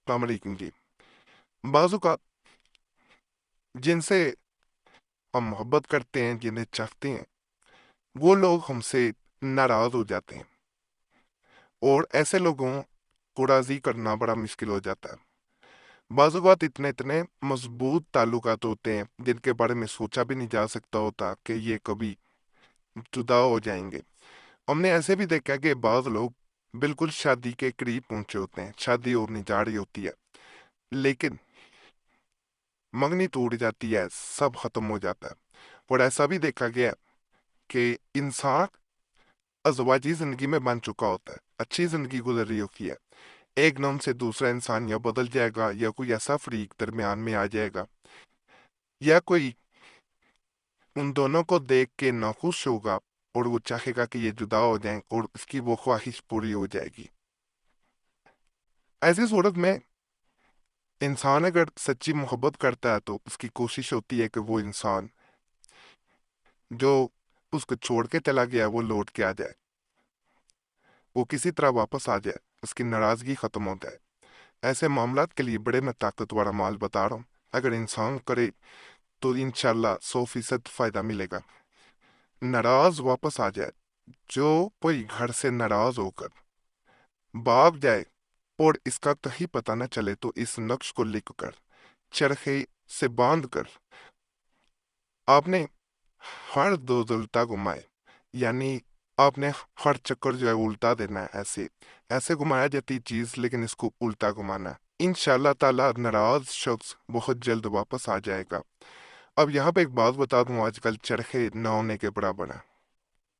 السلام علیکم جی۔ بعض اوقات جن سے ہم محبت کرتے ہیں، جنہیں چاہتے ہیں، وہ لوگ ہم سے ناراض ہو جاتے ہیں، اور ایسے لوگوں کو راضی کرنا بڑا مشکل ہو جاتا ہے۔ بعض اوقات اتنے مضبوط تعلقات ہوتے ہیں جن کے بارے میں سوچا بھی نہیں جا سکتا ہوتا کہ یہ کبھی جدا ہو جائیں گے۔ ہم نے ایسے بھی دیکھا کہ بعض لوگ بالکل شادی کے قریب پہنچے ہوتے ہیں، شادی ہونے جا رہی ہوتی ہے، لیکن منگنی ٹوٹ جاتی ہے، سب ختم ہو جاتا ہے۔ اور ایسا بھی دیکھا گیا کہ انسان ازواجی زندگی میں بن چکا ہوتا ہے، اچھی زندگی گزر رہی ہوتی ہے، ایک دم سے دوسرا انسان یا بدل جائے گا، یا کوئی ایسا فریق درمیان میں آ جائے گا، یا کوئی ان دونوں کو دیکھ کے ناخوش ہوگا اور وہ چاہے گا کہ یہ جدا ہو جائیں، اور اس کی وہ خواہش پوری ہو جائے گی۔ ایسی صورت میں انسان اگر سچی محبت کرتا ہے تو اس کی کوشش ہوتی ہے کہ وہ انسان جو اس کو چھوڑ کے چلا گیا وہ لوٹ کے آ جائے، وہ کسی طرح واپس آ جائے، اس کی ناراضگی ختم ہو جائے۔ ایسے معاملات کے لیے بڑے میں طاقتور عمال بتا رہا ہوں، اگر انسان کرے تو انشاءاللہ 100% فائدہ ملے گا۔ ناراض واپس آ جائے، جو کوئی گھر سے ناراض ہو کر بھاگ جائے اور اس کا کہیں پتہ نہ چلے، تو اس نقش کو لکھ کر چرخے سے باندھ کر آپ نے ہر دو الٹا گھمائے، یعنی آپ نے ہر چکر جو ہے الٹا دینا ہے، ایسے گھمایا جاتی چیز لیکن اس کو الٹا گھمانا ہے، انشاءاللہ تعالیٰ ناراض شخص بہت جلد واپس آ جائے گا۔ اب یہاں پہ ایک بات بتا دوں، آج کل چرخے نہ ہونے کے برابر ہیں،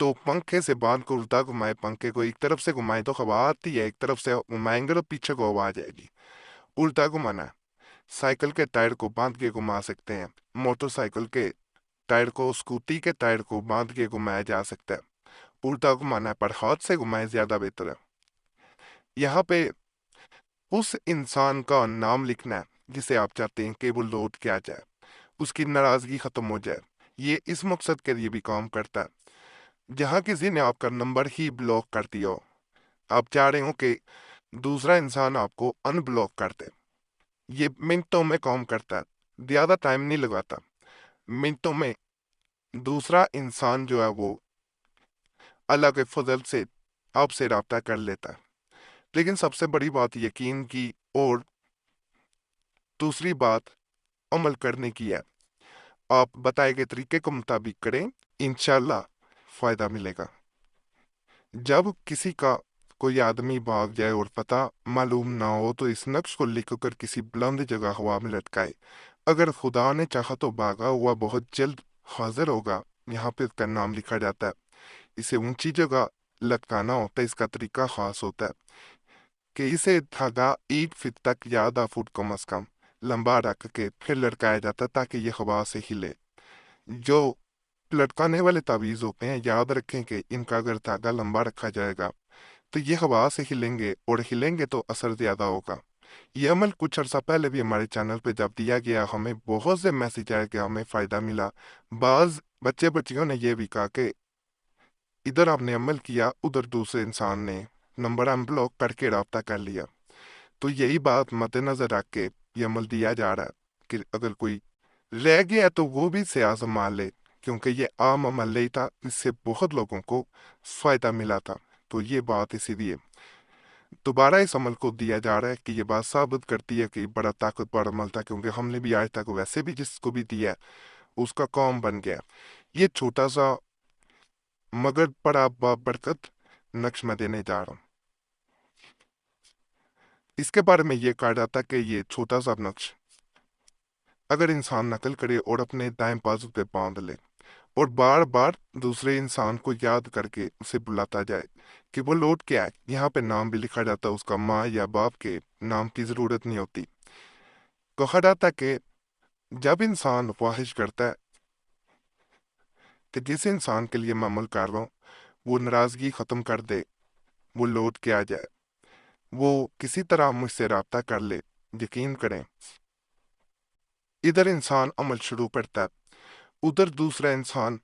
تو پنکھے سے باندھ کو الٹا گھمائے، پنکھے کو ایک طرف سے گھمائے تو ہوا آتی ہے، ایک طرف سے گھمائیں گے تو پیچھے کو ہوا آ جائے گی۔ الٹا گھمانا ہے، سائیکل کے ٹائر کو باندھ کے گھما سکتے ہیں، موٹر سائیکل کے ٹائر کو، اسکوٹی کے ٹائر کو باندھ کے گھمایا جا سکتا ہے، الٹا گھمانا ہے پر ہاتھ سے گھمائے زیادہ بہتر ہے۔ یہاں پہ اس انسان کا نام لکھنا ہے جسے آپ چاہتے ہیں کہ وہ لوٹ کے آ جائے، اس کی ناراضگی ختم ہو جائے۔ یہ اس مقصد کے لیے بھی کام کرتا ہے، جہاں کسی نے آپ کا نمبر ہی بلاک کر دیا ہو، آپ چاہ رہے ہو کہ دوسرا انسان آپ کو ان بلاک کر دے، یہ منٹوں میں کام کرتا ہے، زیادہ ٹائم نہیں لگاتا، منٹوں میں دوسرا انسان جو ہے وہ اللہ کے فضل سے آپ سے رابطہ کر لیتا ہے۔ لیکن سب سے بڑی بات یقین کی اور دوسری بات عمل کرنے کی ہے، آپ بتائے گئے طریقے کے مطابق کریں، انشاءاللہ فائدہ ملے گا۔ جب کسی کا کوئی آدمی بھاگ جائے اور پتہ معلوم نہ ہو تو اس نقش کو لکھ کر کسی بلند جگہ ہوا میں لٹکائے، اگر خدا نے چاہا تو بھاگا ہوا بہت جلد حاضر ہوگا۔ یہاں پہ اس کا نام لکھا جاتا ہے، اسے اونچی جگہ لٹکانا ہوتا ہے، اس کا طریقہ خاص ہوتا ہے کہ اسے دھاگا 1 فٹ تک یا آدھا فٹ کم از کم لمبا رکھ کے پھر لٹکایا جاتا ہے تاکہ یہ ہوا سے ہلے۔ جو لٹکانے والے تعویذ ہوتے ہیں، یاد رکھیں کہ ان کا اگر دھاگا لمبا رکھا جائے گا تو یہ ہوا سے ہلیں گے، اور ہلیں گے تو اثر زیادہ ہوگا۔ یہ عمل کچھ عرصہ پہلے بھی ہمارے چینل پہ جب دیا گیا، ہمیں بہت سے میسج آئے کہ ہمیں فائدہ ملا۔ بعض بچے بچیوں نے یہ بھی کہا کہ ادھر آپ نے عمل کیا، ادھر دوسرے انسان نے نمبر ان بلاک کر کے رابطہ کر لیا۔ تو یہی بات مد نظر رکھ کے یہ عمل دیا جا رہا ہے کہ اگر کوئی رہ گیا تو وہ بھی سے آزما لے، کیونکہ یہ عام عمل نہیں تھا، اس سے بہت لوگوں کو فائدہ ملا تھا۔ تو یہ بات اسی لیے دوبارہ اس عمل کو دیا جا رہا ہے کہ یہ بات ثابت کرتی ہے کہ بڑا طاقتور عمل تھا، کیونکہ ہم نے بھی آج تک ویسے بھی جس کو بھی دیا اس کا کام بن گیا۔ یہ چھوٹا سا مگر بڑا برکت نقش میں دینے جا رہا ہوں۔ اس کے بارے میں یہ کہا جاتا ہے کہ یہ چھوٹا سا نقش اگر انسان نقل کرے اور اپنے دائیں بازو پہ باندھ لے اور بار بار دوسرے انسان کو یاد کر کے اسے بلاتا جائے کہ وہ لوٹ کے آئے، یہاں پہ نام بھی لکھا جاتا ہے، اس کا ماں یا باپ کے نام کی ضرورت نہیں ہوتی۔ کہا جاتا ہے کہ جب انسان خواہش کرتا ہے کہ جس انسان کے لیے میں عمل کر رہا ہوں وہ ناراضگی ختم کر دے، وہ لوٹ کے آ جائے، وہ کسی طرح مجھ سے رابطہ کر لے، یقین کریں ادھر انسان عمل شروع کرتا ہے، ادھر دوسرا انسان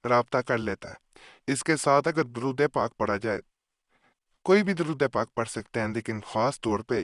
رابطہ کر لیتا ہے۔ اس کے ساتھ اگر درود پاک پڑھا جائے، کوئی بھی درود پاک پڑھ سکتے ہیں، لیکن خاص طور پہ